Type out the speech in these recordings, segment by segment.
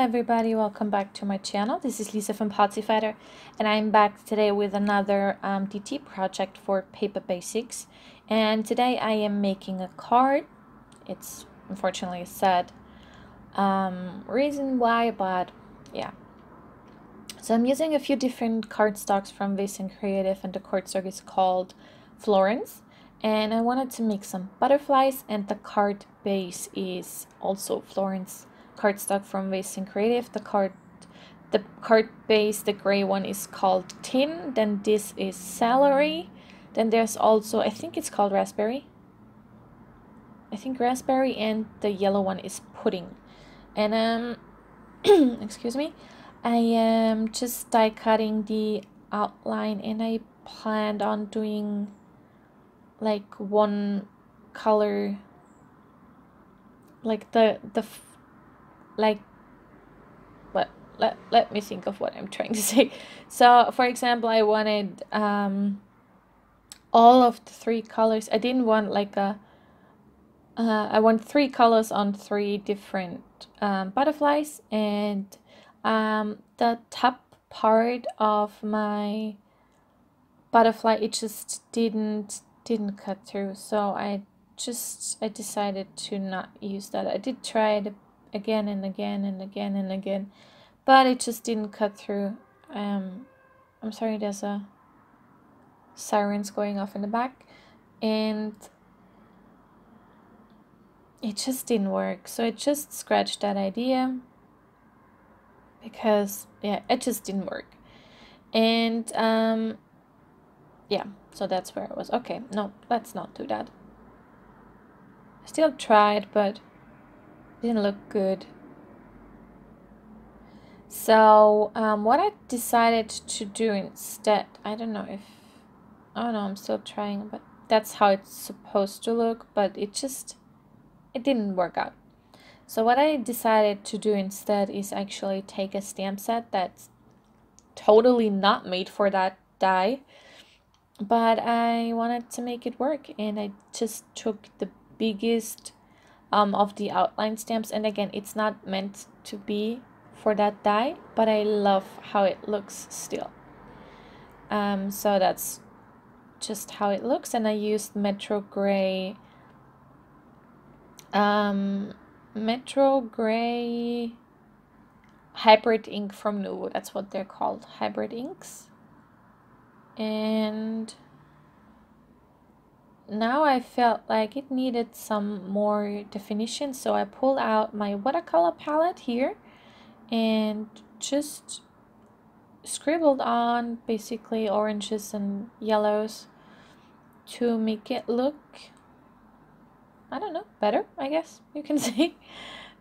everybody, welcome back to my channel. This is Lisa from Potsiefighter, and I'm back today with another DT project for Paperbasics. And today I am making a card. It's unfortunately a sad reason why, but yeah. So I'm using a few different cardstocks from Vaessen Creative, and the cardstock is called Florence. And I wanted to make some butterflies, and the card base is also Florence cardstock from Vaessen Creative. The card base, the gray one, is called Tin. Then this is Celery. Then there's also, I think it's called Raspberry. I think Raspberry, and the yellow one is Pudding. And excuse me, I am just die cutting the outline, and I planned on doing like one color, like let me think of what I'm trying to say. So for example, I wanted all of the three colors. I didn't want like a I want three colors on three different butterflies, and the top part of my butterfly, it just didn't cut through, so I decided to not use that. I did try it again and again and again and again, but it just didn't cut through. I'm sorry, there's a sirens going off in the back, and it just didn't work. So I just scratched that idea because yeah, it just didn't work. And yeah, so that's where I was. Okay, no, let's not do that. I still tried, but it didn't look good. So what I decided to do instead, I don't know if, oh no, I'm still trying, but that's how it's supposed to look, but it didn't work out. So what I decided to do instead is actually take a stamp set that's totally not made for that die, but I wanted to make it work, and I just took the biggest of the outline stamps. And again, it's not meant to be for that die, but I love how it looks still. So that's just how it looks, and I used Metro Gray hybrid ink from Nuvo. That's what they're called, hybrid inks. And now I felt like it needed some more definition, so I pulled out my watercolor palette here and just scribbled on basically oranges and yellows to make it look, I don't know, better, I guess you can say.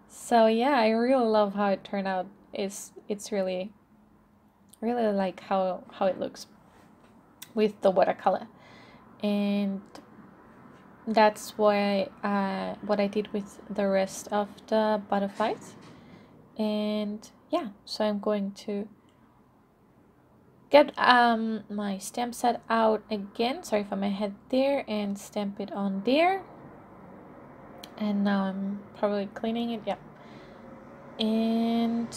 So yeah, I really love how it turned out. It's really like how it looks with the watercolor. And that's why what I did with the rest of the butterflies. And yeah, so I'm going to get my stamp set out again, sorry for my head there, and stamp it on there. And now I'm probably cleaning it, yeah, and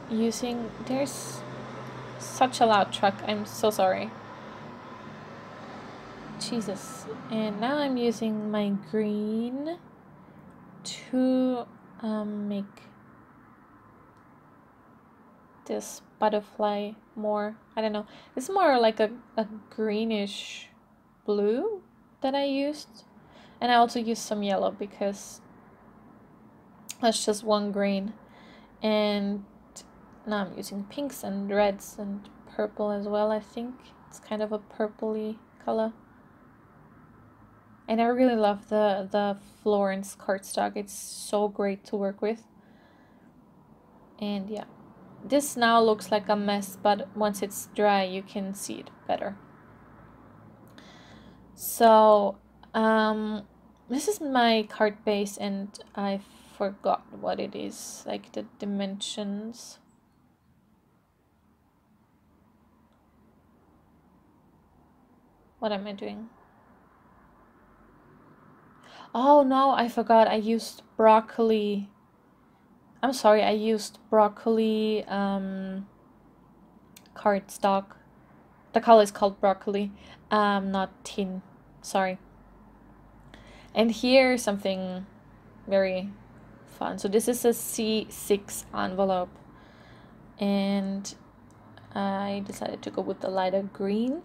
using, there's such a loud truck, I'm so sorry, Jesus. And now I'm using my green to make this butterfly more, I don't know, it's more like a greenish blue that I used. And I also used some yellow because that's just one green. And now I'm using pinks and reds and purple as well. I think it's kind of a purpley color. And I really love the Florence cardstock. It's so great to work with. And yeah, this now looks like a mess, but once it's dry you can see it better. So this is my card base, and I forgot what it is, like the dimensions. What am I doing? Oh no, I forgot. I used broccoli I'm sorry, I used broccoli cardstock. The color is called broccoli, not tin, sorry. And here something very fun. So this is a C6 envelope, and I decided to go with the lighter green,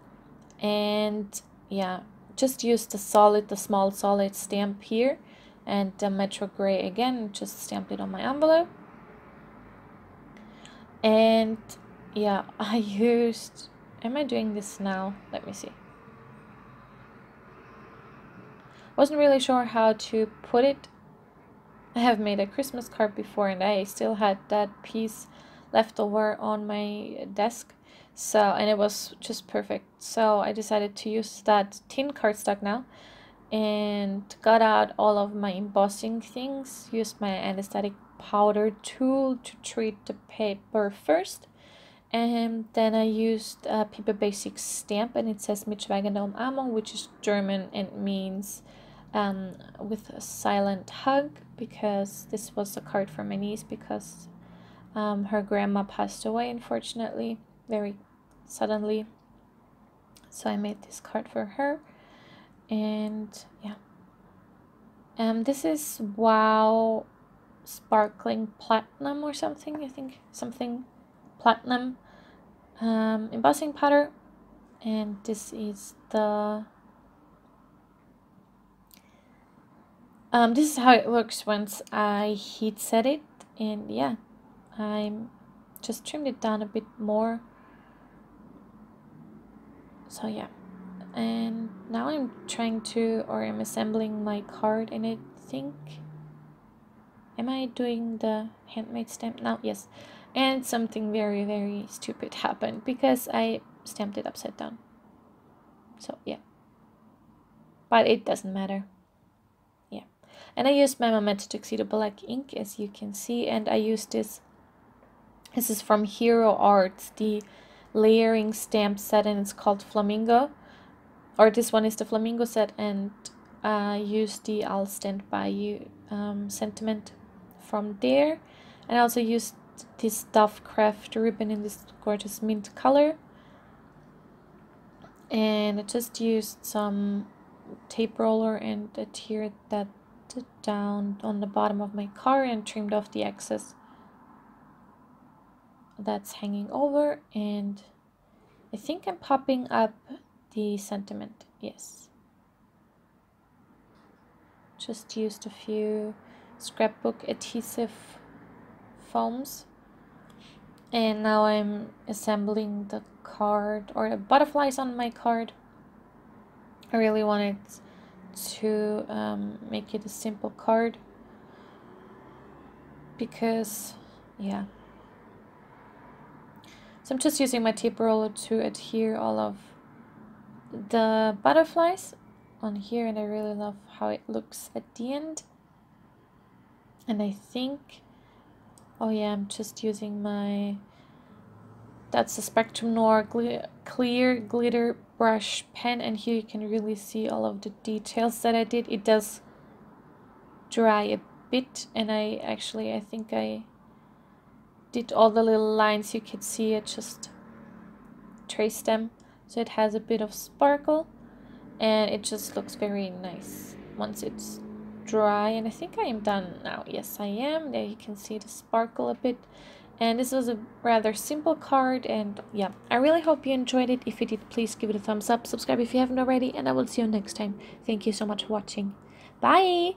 and yeah, just use the small solid stamp here, and the Metro Gray again, just stamped it on my envelope. And yeah, I used, am I doing this now? Let me see. Wasn't really sure how to put it. I have made a Christmas card before, and I still had that piece left over on my desk, so, and it was just perfect. So I decided to use that tin cardstock now, and got out all of my embossing things, used my anesthetic powder tool to treat the paper first, and then I used a Paperbasics stamp, and it says mit schweigender Umarmung, which is German and means with a silent hug, because this was a card for my niece, because her grandma passed away, unfortunately, very suddenly. So I made this card for her. And yeah, this is Wow Sparkling Platinum or something, I think, something platinum embossing powder. And this is the this is how it looks once I heat set it. And yeah, I'm just trimmed it down a bit more. So yeah, and now I'm trying to, or I'm assembling my card, and I think, am I doing the handmade stamp now? Yes. And something very, very stupid happened, because I stamped it upside down. So yeah, but it doesn't matter. Yeah, and I used my Memento Tuxedo black ink, as you can see, and I used this is from Hero Arts, the layering stamp set, and it's called Flamingo, or this one is the Flamingo set, and I used the I'll Stand By You sentiment from there. And I also used this Duff Craft ribbon in this gorgeous mint color, and I just used some tape roller and adhered that down on the bottom of my card and trimmed off the excess that's hanging over. And I think I'm popping up the sentiment. Yes, just used a few scrapbook adhesive foams, and now I'm assembling the card, or the butterflies on my card. I really wanted to make it a simple card, because yeah, so I'm just using my tape roller to adhere all of the butterflies on here, and I really love how it looks at the end. And I think, oh yeah, I'm just using my, that's the Spectrum Noir clear glitter brush pen, and here you can really see all of the details that I did. It does dry a bit, and I think I did all the little lines you could see. I just traced them, so it has a bit of sparkle, and it just looks very nice once it's dry. And I think I am done now. Yes, I am. There you can see the sparkle a bit. And this was a rather simple card, and yeah, I really hope you enjoyed it. If you did, please give it a thumbs up, subscribe if you haven't already, and I will see you next time. Thank you so much for watching. Bye!